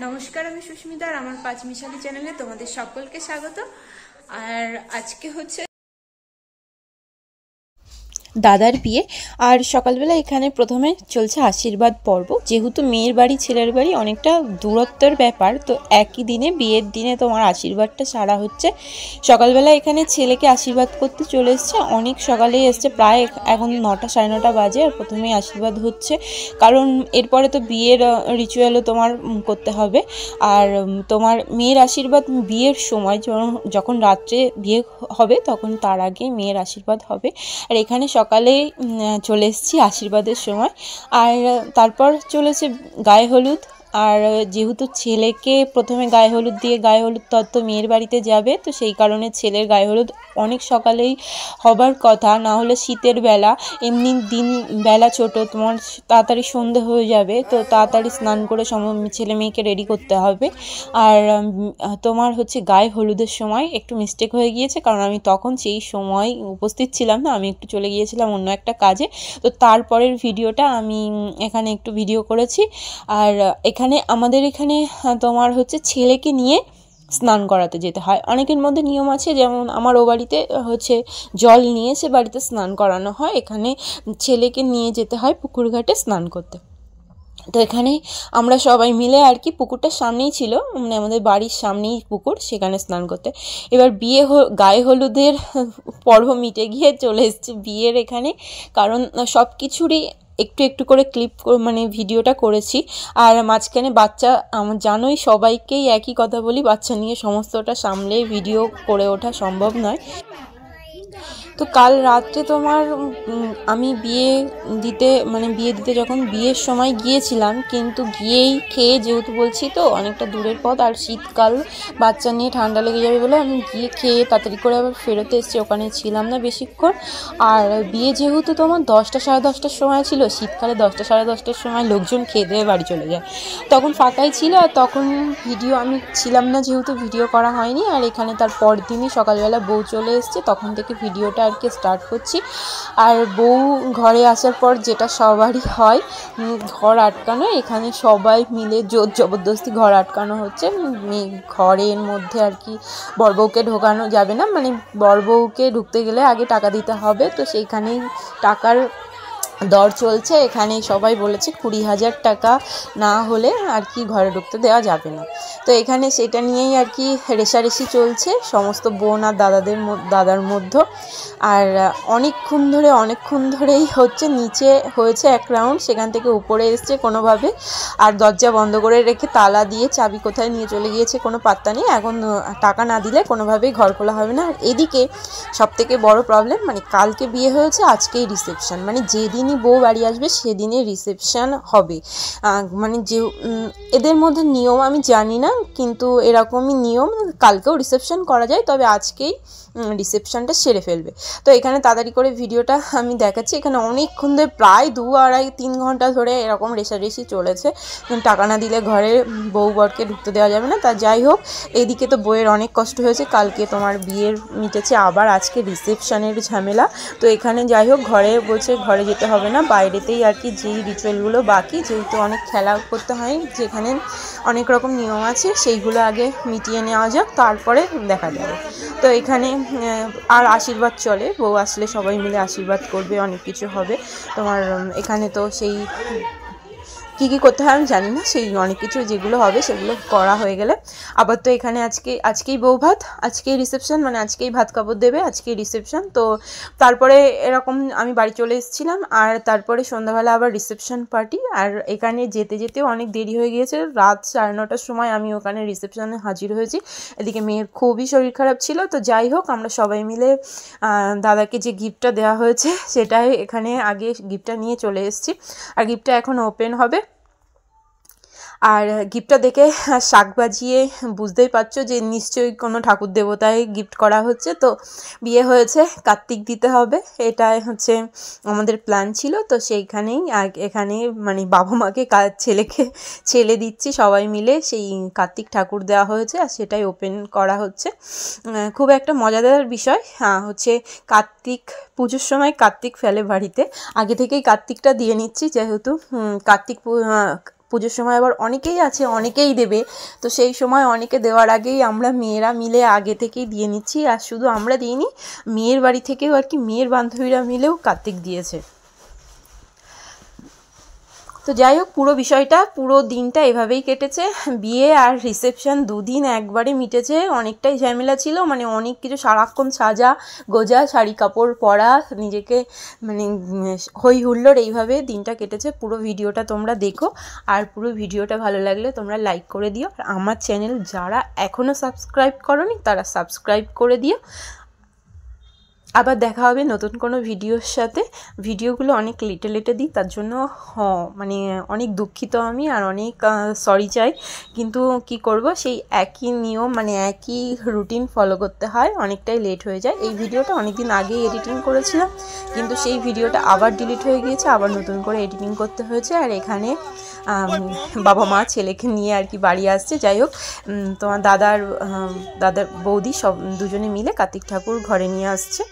নমস্কার, আমি সুস্মিতা আর আমার পাঁচমিশালি চ্যানেলে তোমাদের সকলকে স্বাগত। আর আজকে হচ্ছে দাদার বিয়ে। আর সকালবেলা এখানে প্রথমে চলছে আশীর্বাদ পর্ব। যেহেতু মেয়ের বাড়ি ছেলের বাড়ি অনেকটা দূরত্বের ব্যাপার, তো একই দিনে বিয়ের দিনে তোমার আশীর্বাদটা সারা হচ্ছে। সকালবেলা এখানে ছেলেকে আশীর্বাদ করতে চলে এসছে, অনেক সকালেই এসছে, প্রায় এখন 9টা 9:30 বাজে। আর প্রথমেই আশীর্বাদ হচ্ছে, কারণ এরপরে তো বিয়ের রিচুয়ালও তোমার করতে হবে। আর তোমার মেয়ের আশীর্বাদ বিয়ের সময় যখন রাত্রে বিয়ে হবে তখন তার আগে মেয়ের আশীর্বাদ হবে। আর এখানে সকালে চলে এসেছি আশীর্বাদের সময়। আর তারপর চলেছে গায়ে হলুদ। আর যেহেতু ছেলেকে প্রথমে গায়ে হলুদ দিয়ে গায়ে হলুদ তত্ত্ব মেয়ের বাড়িতে যাবে, তো সেই কারণে ছেলের গায়ে হলুদ অনেক সকালেই হবার কথা, না হলে শীতের বেলা, এমনি দিন বেলা ছোট, তোমার তাড়াতাড়ি সন্ধে হয়ে যাবে, তো তাড়াতাড়ি স্নান করে ছেলে মেয়েকে রেডি করতে হবে। আর তোমার হচ্ছে গায়ে হলুদের সময় একটু মিস্টেক হয়ে গিয়েছে, কারণ আমি তখন সেই সময় উপস্থিত ছিলাম না, আমি একটু চলে গিয়েছিলাম অন্য একটা কাজে। তো তারপরের ভিডিওটা আমি এখানে একটু ভিডিও করেছি। আর আমাদের এখানে তোমার হচ্ছে ছেলেকে নিয়ে স্নান করাতে যেতে হয়। অনেকের মধ্যে নিয়ম আছে, যেমন আমার ও বাড়িতে হচ্ছে জল নিয়ে সে বাড়িতে স্নান করানো হয়, এখানে ছেলেকে নিয়ে যেতে হয় পুকুর ঘাটে স্নান করতে। তো এখানে আমরা সবাই মিলে আর কি, পুকুরটার সামনেই ছিল, মানে আমাদের বাড়ির সামনেই পুকুর, সেখানে স্নান করতে। এবার গায়ে হলুদের পর্ব মিটে গিয়ে চলে এসেছে বিয়ের এখানে, কারণ সব কিছুরই একটু একটু করে ক্লিপ মানে ভিডিওটা করেছি। আর মাঝখানে বাচ্চা, আমার জানোই সবাইকেই একই কথা বলি, বাচ্চা নিয়ে সমস্তটা সামলে ভিডিও করে ওঠা সম্ভব নয়। তো কাল রাত্রে তোমার আমি বিয়ে দিতে যখন বিয়ের সময় গিয়েছিলাম, কিন্তু গিয়েই খেয়ে, যেহেতু বলছি তো অনেকটা দূরের পথ, আর শীতকাল, বাচ্চা নিয়ে ঠান্ডা লেগে যাবে বলে আমি গিয়ে খেয়ে তাড়াতাড়ি করে আবার ফেরত এসেছি, ওখানে ছিলাম না বেশিক্ষণ। আর বিয়ে যেহেতু তোমার 10টা 10:30টার সময় ছিল, শীতকালে 10টা 10:30টার সময় লোকজন খেয়ে দিয়ে বাড়ি চলে যায়, তখন ফাঁকাই ছিল। আর তখন ভিডিও আমি ছিলাম না, যেহেতু ভিডিও করা হয়নি। আর এখানে তার পরের দিনই সকালবেলা বউ চলে এসছে, তখন থেকে ভিডিওটা আর কি স্টার্ট করছি। আর বউ ঘরে আসার পর যেটা সবারই হয়, ঘর আটকানো, এখানে সবাই মিলে জোর জবরদস্তি ঘর আটকানো হচ্ছে। ঘরের মধ্যে আর কি বরবউকে ঢোকানো যাবে না, মানে বরবউকে ঢুকতে গেলে আগে টাকা দিতে হবে, তো সেইখানেই টাকার দর চলছে। এখানে সবাই বলেছে 20,000 টাকা না হলে আর কি ঘরে ঢুকতে দেওয়া যাবে না। তো এখানে সেটা নিয়েই আর কি রেষারেষি চলছে সমস্ত বোন আর দাদার মধ্যে। আর অনেকক্ষণ ধরেই হচ্ছে, নিচে হয়েছে এক রাউন্ড, সেখান থেকে উপরে এসছে কোনোভাবে, আর দরজা বন্ধ করে রেখে তালা দিয়ে চাবি কোথায় নিয়ে চলে গিয়েছে কোনো পাত্তা নেই। এখন টাকা না দিলে কোনোভাবেই ঘর খোলা হবে না। আর এদিকে সবথেকে বড় প্রবলেম, মানে কালকে বিয়ে হয়েছে, আজকেই রিসেপশন, মানে যেদিনই বউ বাড়ি আসবে সেদিনে রিসেপশন হবে। মানে যে এদের মধ্যে নিয়ম আমি জানি না, কিন্তু এরকমই নিয়ম, কালকেও রিসেপশন করা যায়, তবে আজকেই রিসেপশনটা সেরে ফেলবে। তো এখানে তাড়াতাড়ি করে ভিডিওটা আমি দেখাচ্ছি। এখানে অনেকক্ষণ ধরে, প্রায় 2-2.5-3 ঘন্টা ধরে এরকম রেষারেষি চলেছে, টাকা না দিলে ঘরে বউ বরকে ঢুকতে দেওয়া যাবে না। তা যাই হোক, এদিকে তো বউয়ের অনেক কষ্ট হয়েছে, কালকে তোমার বিয়ের মিটেছে, আবার আজকে রিসেপশনের ঝামেলা। তো এখানে যাই হোক, ঘরে বলছে ঘরে যেতে হবে না, বাইরেতেই আর কি যেই রিচুয়ালগুলো বাকি, যেহেতু অনেক খেলা করতে হয়, যেখানে অনেক রকম নিয়ম আছে, সেইগুলো আগে মিটিয়ে নেওয়া যাক, তারপরে দেখা যাবে। তো এখানে আর আশীর্বাদ চলে, বউ আসলে সবাই মিলে আশীর্বাদ করবে, অনেক কিছু হবে তোমার। এখানে তো সেই কী করতে হয় আমি জানি না, সেই অনেক কিছু যেগুলো হবে সেগুলো করা হয়ে গেলে আবার তো এখানে আজকেই বউ ভাত, আজকেই রিসেপশন, মানে আজকেই ভাত কাপড় দেবে, আজকেই রিসেপশন। তো তারপরে এরকম আমি বাড়ি চলে এসেছিলাম, আর তারপরে সন্ধ্যাবেলা আবার রিসেপশন পার্টি। আর এখানে যেতেও অনেক দেরি হয়ে গিয়েছে, রাত 9:30টার সময় আমি ওখানে রিসেপশনে হাজির হয়েছি। এদিকে মেয়ের খুবই শরীর খারাপ ছিল। তো যাই হোক, আমরা সবাই মিলে দাদাকে যে গিফটটা দেওয়া হয়েছে সেটাই এখানে আগে গিফটটা নিয়ে চলে এসেছি, আর গিফটটা এখন ওপেন হবে। আর গিফটটা দেখে শাক বাজিয়ে বুঝতেই পারছো যে নিশ্চয়ই কোনো ঠাকুর দেবতায় গিফট করা হচ্ছে। তো বিয়ে হয়েছে, কার্তিক দিতে হবে, এটাই হচ্ছে আমাদের প্ল্যান ছিল। তো সেইখানেই এখানে মানে বাবা মাকে ছেলে দিচ্ছি সবাই মিলে, সেই কার্তিক ঠাকুর দেওয়া হয়েছে, আর সেটাই ওপেন করা হচ্ছে। খুব একটা মজাদার বিষয় হচ্ছে, কার্তিক পুজোর সময় কার্তিক ফেলে বাড়িতে, আগে থেকেই কার্তিকটা দিয়ে নিচ্ছি, যেহেতু পুজোর সময় আবার অনেকেই আছে অনেকেই দেবে, তো সেই সময় অনেকে দেওয়ার আগেই আমরা মেয়েরা মিলে আগে থেকেই দিয়ে নিচ্ছি। আর শুধু আমরা দিইনি, মেয়ের বাড়ি থেকেও আর কি মেয়ের বান্ধবীরা মিলেও কার্তিক দিয়েছে। তো যাই হোক, পুরো বিষয়টা পুরো দিনটা এভাবেই কেটেছে। বিয়ে আর রিসেপশন দুদিন একবারে মিটেছে। অনেকটাই ঝামেলা ছিল, মানে অনেক কিছু সারাক্ষণ সাজা গোজা, শাড়ি কাপড় পরা, নিজেকে মানে হই হুল্লোড়, এইভাবে দিনটা কেটেছে। পুরো ভিডিওটা তোমরা দেখো, আর পুরো ভিডিওটা ভালো লাগলে তোমরা লাইক করে দিও। আর আমার চ্যানেল যারা এখনও সাবস্ক্রাইব করোনি তারা সাবস্ক্রাইব করে দিও। আবার দেখা হবে নতুন কোনো ভিডিওর সাথে। ভিডিওগুলো অনেক লেটে লেটে দিই, তার জন্য মানে অনেক দুঃখিত আমি, আর অনেক সরি চাই। কিন্তু কি করব, সেই একই নিয়ম মানে একই রুটিন ফলো করতে হয়, অনেকটাই লেট হয়ে যায়। এই ভিডিওটা অনেক দিন আগেই এডিটিং করেছিলাম, কিন্তু সেই ভিডিওটা আবার ডিলিট হয়ে গিয়েছে, আবার নতুন করে এডিটিং করতে হয়েছে। আর এখানে বাবা মা ছেলেকে নিয়ে আর কি বাড়ি আসছে। যাই হোক, তোমার দাদার বৌদি সব দুজনে মিলে কার্তিক ঠাকুর ঘরে নিয়ে আসছে।